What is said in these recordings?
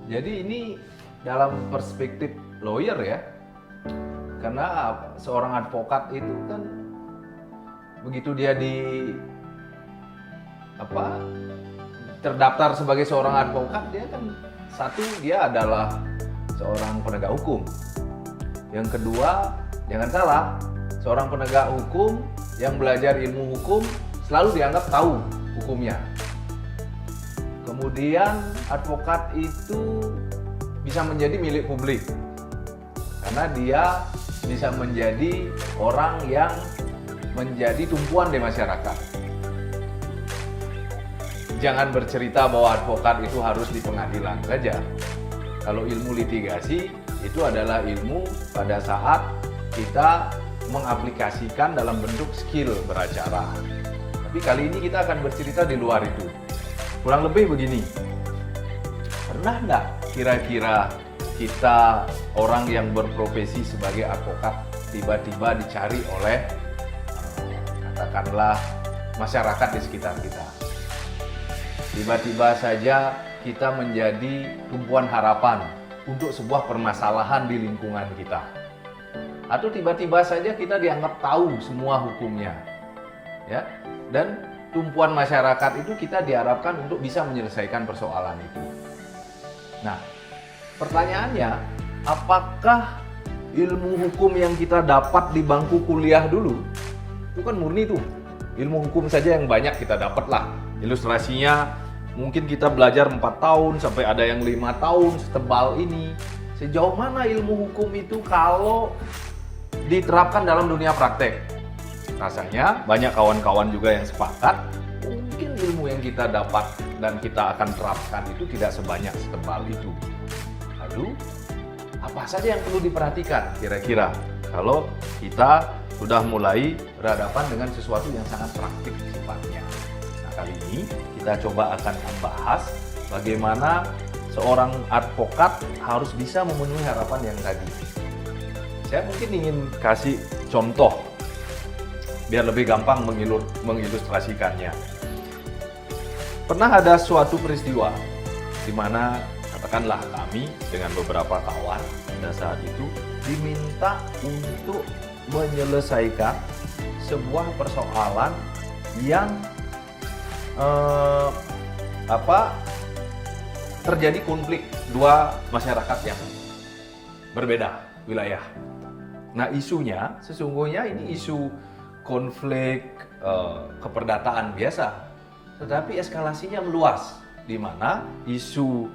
Jadi ini dalam perspektif lawyer ya, karena seorang advokat itu kan begitu dia apa terdaftar sebagai seorang advokat, dia kan satu, dia adalah seorang penegak hukum. Yang kedua, jangan salah, seorang penegak hukum yang belajar ilmu hukum selalu dianggap tahu hukumnya. Kemudian advokat itu bisa menjadi milik publik karena dia bisa menjadi orang yang menjadi tumpuan di masyarakat. Jangan bercerita bahwa advokat itu harus di pengadilan saja. Kalau ilmu litigasi itu adalah ilmu pada saat kita mengaplikasikan dalam bentuk skill beracara. Tapi kali ini kita akan bercerita di luar itu. Kurang lebih begini, pernah nggak kira-kira kita orang yang berprofesi sebagai advokat tiba-tiba dicari oleh katakanlah masyarakat di sekitar kita? Tiba-tiba saja kita menjadi tumpuan harapan untuk sebuah permasalahan di lingkungan kita. Atau tiba-tiba saja kita dianggap tahu semua hukumnya. Ya, dan tumpuan masyarakat itu kita diharapkan untuk bisa menyelesaikan persoalan itu. Nah, pertanyaannya, apakah ilmu hukum yang kita dapat di bangku kuliah dulu, itu kan murni tuh, ilmu hukum saja yang banyak kita dapat lah. Ilustrasinya, mungkin kita belajar 4 tahun sampai ada yang 5 tahun setebal ini. Sejauh mana ilmu hukum itu kalau diterapkan dalam dunia praktek? Rasanya banyak kawan-kawan juga yang sepakat, mungkin ilmu yang kita dapat dan kita akan terapkan itu tidak sebanyak setebal itu. Lalu, apa saja yang perlu diperhatikan kira-kira kalau kita sudah mulai berhadapan dengan sesuatu yang sangat praktik sifatnya? Nah, kali ini kita coba akan membahas bagaimana seorang advokat harus bisa memenuhi harapan yang tadi. Saya mungkin ingin kasih contoh biar lebih gampang mengilustrasikannya. Pernah ada suatu peristiwa di mana katakanlah kami dengan beberapa kawan pada saat itu diminta untuk menyelesaikan sebuah persoalan yang terjadi konflik dua masyarakat yang berbeda wilayah. Nah, isunya sesungguhnya ini isu konflik keperdataan biasa, tetapi eskalasinya meluas, di mana isu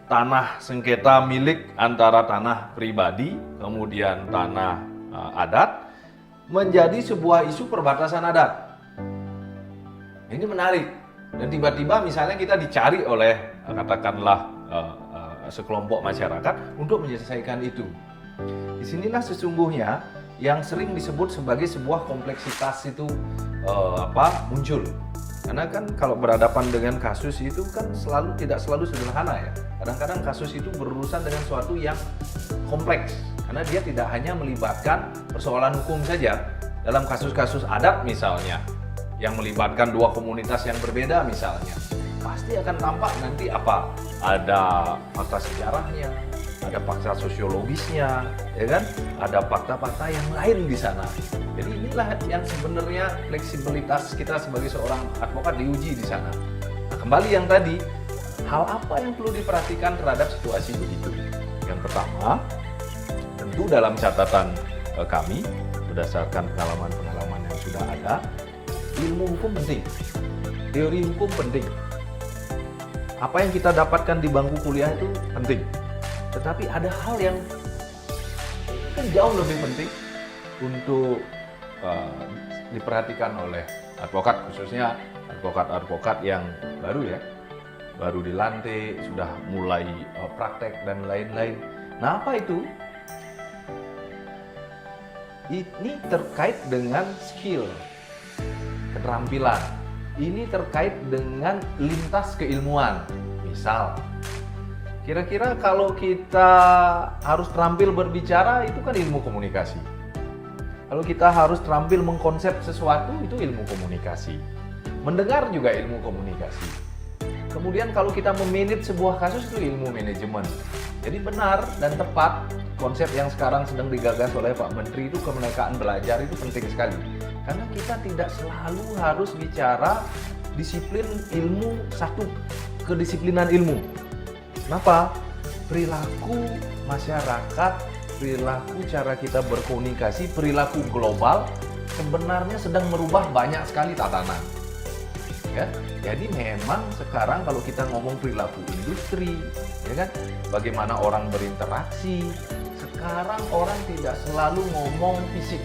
tanah sengketa milik antara tanah pribadi kemudian tanah adat menjadi sebuah isu perbatasan adat. Ini menarik, dan tiba-tiba misalnya kita dicari oleh katakanlah sekelompok masyarakat untuk menyelesaikan itu. Disinilah sesungguhnya yang sering disebut sebagai sebuah kompleksitas itu muncul. Karena kan kalau berhadapan dengan kasus itu kan tidak selalu sederhana ya. Kadang-kadang kasus itu berurusan dengan sesuatu yang kompleks. Karena dia tidak hanya melibatkan persoalan hukum saja. Dalam kasus-kasus adat misalnya, yang melibatkan dua komunitas yang berbeda misalnya, pasti akan tampak nanti ada fakta sejarahnya, ada fakta sosiologisnya, ya kan? Ada fakta-fakta yang lain di sana. Jadi inilah yang sebenarnya fleksibilitas kita sebagai seorang advokat diuji di sana. Nah, kembali yang tadi, hal apa yang perlu diperhatikan terhadap situasi begitu? Yang pertama, tentu dalam catatan kami, berdasarkan pengalaman-pengalaman yang sudah ada, ilmu hukum penting, teori hukum penting. Apa yang kita dapatkan di bangku kuliah itu penting. Tetapi ada hal yang mungkin jauh lebih penting untuk diperhatikan oleh advokat, khususnya advokat-advokat yang baru ya, baru dilantik, sudah mulai praktek dan lain-lain. Nah, apa itu? Ini terkait dengan skill, keterampilan. Ini terkait dengan lintas keilmuan. Misal, kira-kira kalau kita harus terampil berbicara, itu kan ilmu komunikasi. Kalau kita harus terampil mengkonsep sesuatu, itu ilmu komunikasi. Mendengar juga ilmu komunikasi. Kemudian kalau kita memanage sebuah kasus itu ilmu manajemen. Jadi benar dan tepat konsep yang sekarang sedang digagas oleh Pak Menteri itu kemerdekaan belajar itu penting sekali. Karena kita tidak selalu harus bicara disiplin ilmu, satu kedisiplinan ilmu. Kenapa? Perilaku masyarakat, perilaku cara kita berkomunikasi, perilaku global sebenarnya sedang merubah banyak sekali tatanan. Ya, jadi memang sekarang kalau kita ngomong perilaku industri, ya kan, bagaimana orang berinteraksi, sekarang orang tidak selalu ngomong fisik,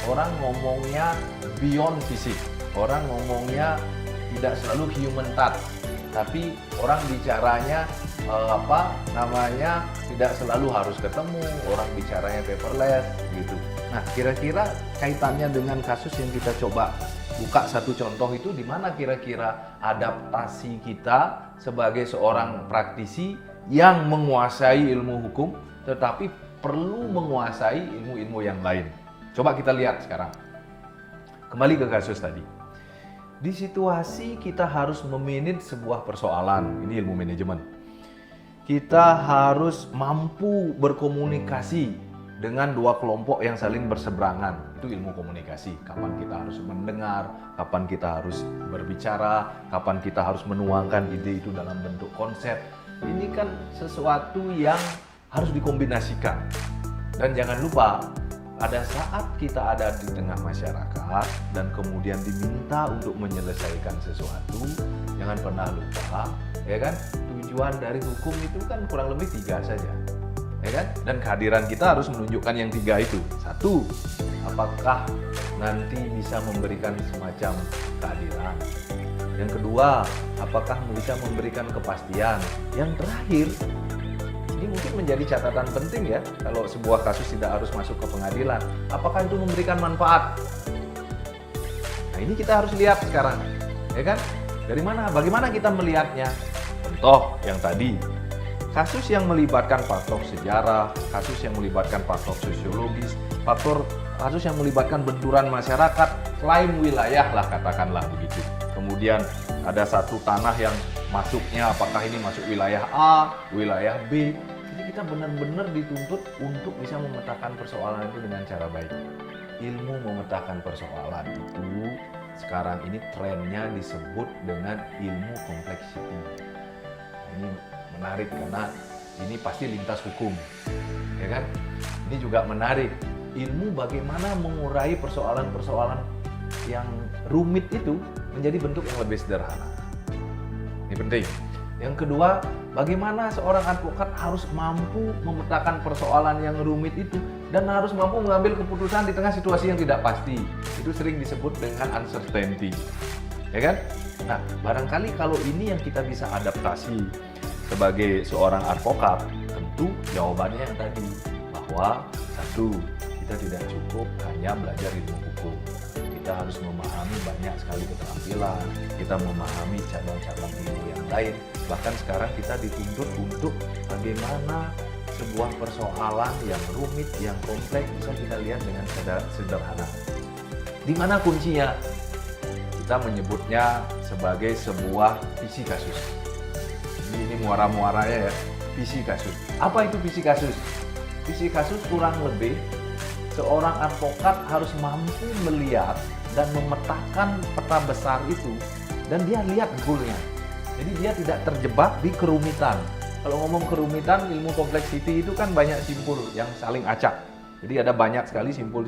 orang ngomongnya beyond fisik, orang ngomongnya tidak selalu human touch, tapi orang bicaranya tidak selalu harus ketemu, orang bicaranya paperless gitu. Nah, kira-kira kaitannya dengan kasus yang kita coba buka satu contoh itu di mana kira-kira adaptasi kita sebagai seorang praktisi yang menguasai ilmu hukum tetapi perlu menguasai ilmu-ilmu yang lain. Coba kita lihat sekarang. Kembali ke kasus tadi. Di situasi kita harus memanage sebuah persoalan, ini ilmu manajemen. Kita harus mampu berkomunikasi dengan dua kelompok yang saling berseberangan. Itu ilmu komunikasi. Kapan kita harus mendengar, kapan kita harus berbicara, kapan kita harus menuangkan ide itu dalam bentuk konsep. Ini kan sesuatu yang harus dikombinasikan. Dan jangan lupa, ada saat kita ada di tengah masyarakat dan kemudian diminta untuk menyelesaikan sesuatu, jangan pernah lupa, ya kan? Tujuan dari hukum itu kan kurang lebih 3 saja. Ya kan? Dan kehadiran kita harus menunjukkan yang 3 itu. 1, apakah nanti bisa memberikan semacam keadilan. Yang kedua, apakah bisa memberikan kepastian. Yang terakhir, ini mungkin menjadi catatan penting ya, kalau sebuah kasus tidak harus masuk ke pengadilan. Apakah itu memberikan manfaat? Nah, ini kita harus lihat sekarang. Ya kan? Dari mana? Bagaimana kita melihatnya? Contoh yang tadi, kasus yang melibatkan faktor sejarah, kasus yang melibatkan faktor sosiologis, kasus yang melibatkan benturan masyarakat, klaim wilayah lah katakanlah begitu. Kemudian ada satu tanah yang masuknya, apakah ini masuk wilayah A, wilayah B. Jadi kita benar-benar dituntut untuk bisa memetakan persoalan itu dengan cara baik. Ilmu memetakan persoalan itu sekarang ini trennya disebut dengan ilmu kompleksiti. Ini menarik karena ini pasti lintas hukum, ya kan? Ini juga menarik, ilmu bagaimana mengurai persoalan-persoalan yang rumit itu menjadi bentuk yang lebih sederhana. Ini penting. Yang kedua, bagaimana seorang advokat harus mampu memetakan persoalan yang rumit itu dan harus mampu mengambil keputusan di tengah situasi yang tidak pasti. Itu sering disebut dengan uncertainty, ya kan? Nah, barangkali kalau ini yang kita bisa adaptasi sebagai seorang advokat, tentu jawabannya yang tadi, bahwa 1, kita tidak cukup hanya belajar ilmu hukum. Kita harus memahami banyak sekali keterampilan, kita memahami cabang-cabang ilmu yang lain. Bahkan sekarang kita dituntut untuk bagaimana sebuah persoalan yang rumit, yang kompleks bisa kita lihat dengan sederhana. Di mana kuncinya? Kita menyebutnya sebagai sebuah visi kasus. Ini muara-muaranya ya, visi kasus. Apa itu visi kasus? Visi kasus kurang lebih seorang advokat harus mampu melihat dan memetakan peta besar itu dan dia lihat goalnya. Jadi dia tidak terjebak di kerumitan. Kalau ngomong kerumitan, ilmu kompleksiti itu kan banyak simpul yang saling acak. Jadi ada banyak sekali simpul.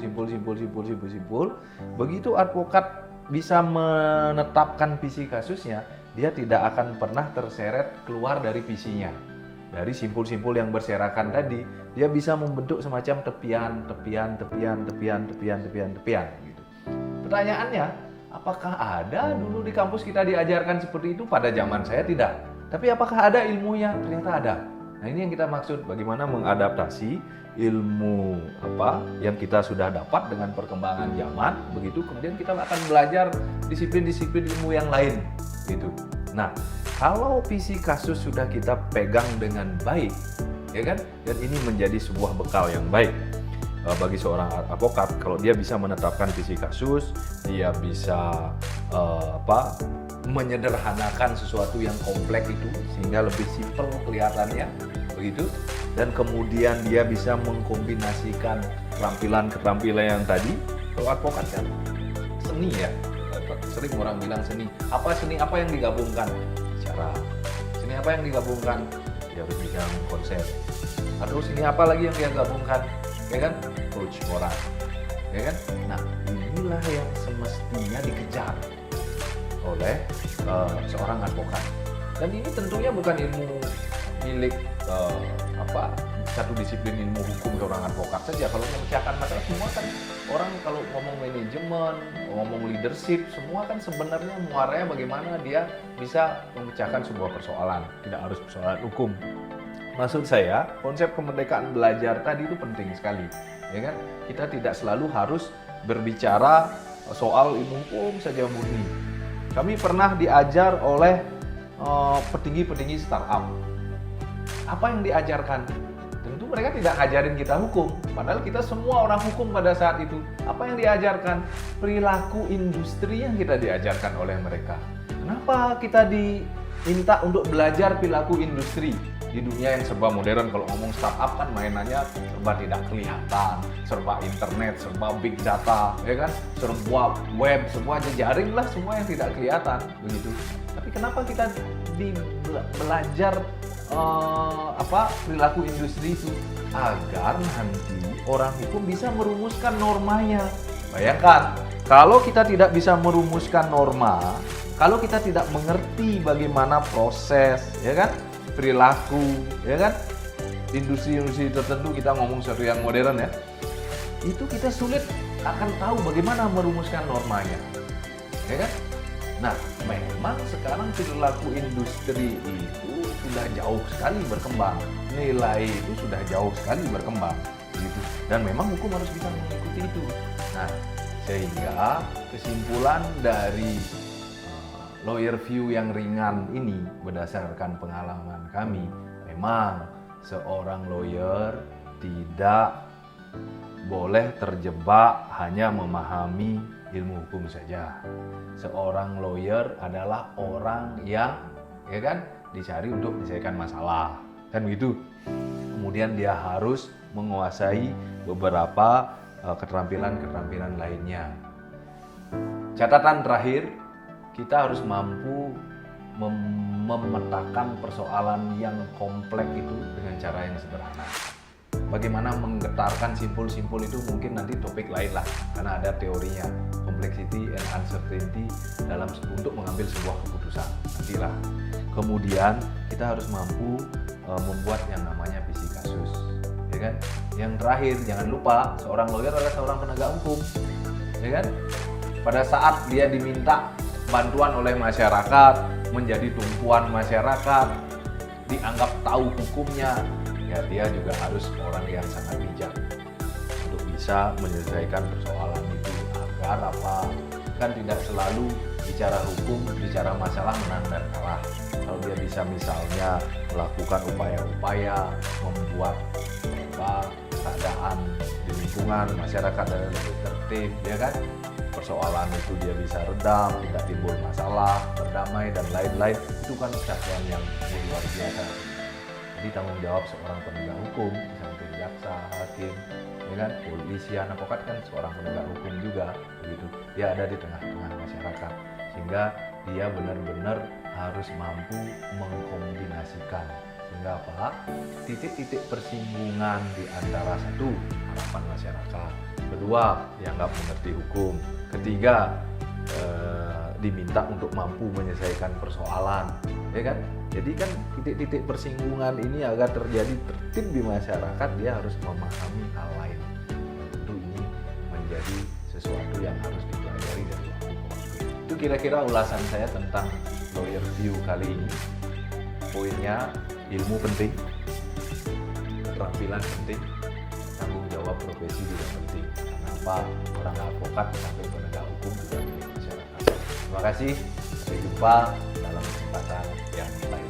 Begitu advokat bisa menetapkan visi kasusnya, dia tidak akan pernah terseret keluar dari visinya. Dari simpul-simpul yang berserakan tadi, dia bisa membentuk semacam tepian gitu. Pertanyaannya, apakah ada dulu di kampus kita diajarkan seperti itu? Pada zaman saya tidak. Tapi apakah ada ilmunya? Ternyata ada. Nah, ini yang kita maksud, bagaimana mengadaptasi ilmu yang kita sudah dapat dengan perkembangan zaman, begitu kemudian kita akan belajar disiplin-disiplin ilmu yang lain gitu. Nah, kalau visi kasus sudah kita pegang dengan baik, ya kan? Dan ini menjadi sebuah bekal yang baik bagi seorang advokat. Kalau dia bisa menetapkan visi kasus, dia bisa menyederhanakan sesuatu yang kompleks itu sehingga lebih simpel kelihatannya, begitu. Dan kemudian dia bisa mengkombinasikan keterampilan yang tadi. Kalau advokat kan seni ya, sering orang bilang seni apa yang digabungkan? Cara seni apa yang digabungkan? Dia harus bisa konsep. Atau seni apa lagi yang dia gabungkan? Ya kan? Approach orang. Ya kan? Nah, inilah yang semestinya dikejar oleh seorang advokat. Dan ini tentunya bukan ilmu milik satu disiplin ilmu hukum seorang advokat saja. Kalau memecahkan masalah, semua kan orang kalau ngomong manajemen, ngomong leadership, semua kan sebenarnya muaranya bagaimana dia bisa memecahkan sebuah persoalan, tidak harus persoalan hukum. Maksud saya, konsep kemerdekaan belajar tadi itu penting sekali, ya kan? Kita tidak selalu harus berbicara soal ilmu hukum saja murni. Kami pernah diajar oleh petinggi-petinggi startup. Apa yang diajarkan? Tentu mereka tidak ngajarin kita hukum, padahal kita semua orang hukum pada saat itu. Apa yang diajarkan? Perilaku industri yang kita diajarkan oleh mereka. Kenapa kita diminta untuk belajar perilaku industri? Di dunia yang serba modern, kalau ngomong startup kan mainannya serba tidak kelihatan, serba internet, serba big data, ya kan? Serba web, semua jejaring lah, semua yang tidak kelihatan, begitu. Tapi kenapa kita belajar perilaku industri itu? Agar nanti orang hukum bisa merumuskan normanya. Bayangkan, kalau kita tidak bisa merumuskan norma, kalau kita tidak mengerti bagaimana proses, ya kan? Perilaku, ya kan? Industri-industri tertentu, kita ngomong sesuatu yang modern ya, itu kita sulit akan tahu bagaimana merumuskan normanya, ya kan? Nah, memang sekarang perilaku industri itu sudah jauh sekali berkembang, nilai itu sudah jauh sekali berkembang, gitu. Dan memang hukum harus bisa mengikuti itu. Nah, sehingga kesimpulan dari lawyer view yang ringan ini berdasarkan pengalaman kami, memang seorang lawyer tidak boleh terjebak hanya memahami ilmu hukum saja. Seorang lawyer adalah orang yang, ya kan, dicari untuk menyelesaikan masalah, kan begitu. Kemudian dia harus menguasai beberapa keterampilan-keterampilan lainnya. Catatan terakhir, kita harus mampu memetakan persoalan yang kompleks itu dengan cara yang sederhana. Bagaimana menggetarkan simpul-simpul itu mungkin nanti topik lain lah, karena ada teorinya, complexity and uncertainty untuk mengambil sebuah keputusan. Nantilah. Kemudian kita harus mampu membuat yang namanya visi kasus, ya kan? Yang terakhir, jangan lupa seorang lawyer adalah seorang penegak hukum, ya kan? Pada saat dia diminta bantuan oleh masyarakat, menjadi tumpuan masyarakat, dianggap tahu hukumnya, ya dia juga harus orang yang sangat bijak untuk bisa menyelesaikan persoalan itu. Agar apa? Kan tidak selalu bicara hukum, bicara masalah menang dan kalah. Kalau dia bisa misalnya melakukan upaya-upaya membuat keadaan di lingkungan masyarakat dan lebih tertib, ya kan? Persoalan itu dia bisa redam, tidak timbul masalah, berdamai dan lain-lain, itu kan capaian yang luar biasa. Jadi tanggung jawab seorang penegak hukum, sampai jaksa, hakim, ya kan, polisi, advokat kan seorang penegak hukum juga, begitu. Dia ada di tengah-tengah masyarakat, sehingga dia benar-benar harus mampu mengkombinasikan. Sehingga apa? Titik-titik persinggungan di antara satu, harapan masyarakat, kedua, dianggap mengerti hukum, ketiga, diminta untuk mampu menyelesaikan persoalan, ya kan? Jadi kan titik-titik persinggungan ini agar terjadi tertib di masyarakat, dia harus memahami hal lain. Tentu ini menjadi sesuatu yang harus dipelajari dari waktu ke waktu. Itu kira-kira ulasan saya tentang lawyer view kali ini. Poinnya, ilmu penting, keterampilan penting, tanggung jawab profesi juga penting. Kenapa orang advokat sampai penegak hukum juga milik masyarakat. Terima kasih, sampai jumpa dalam kesempatan yang lain.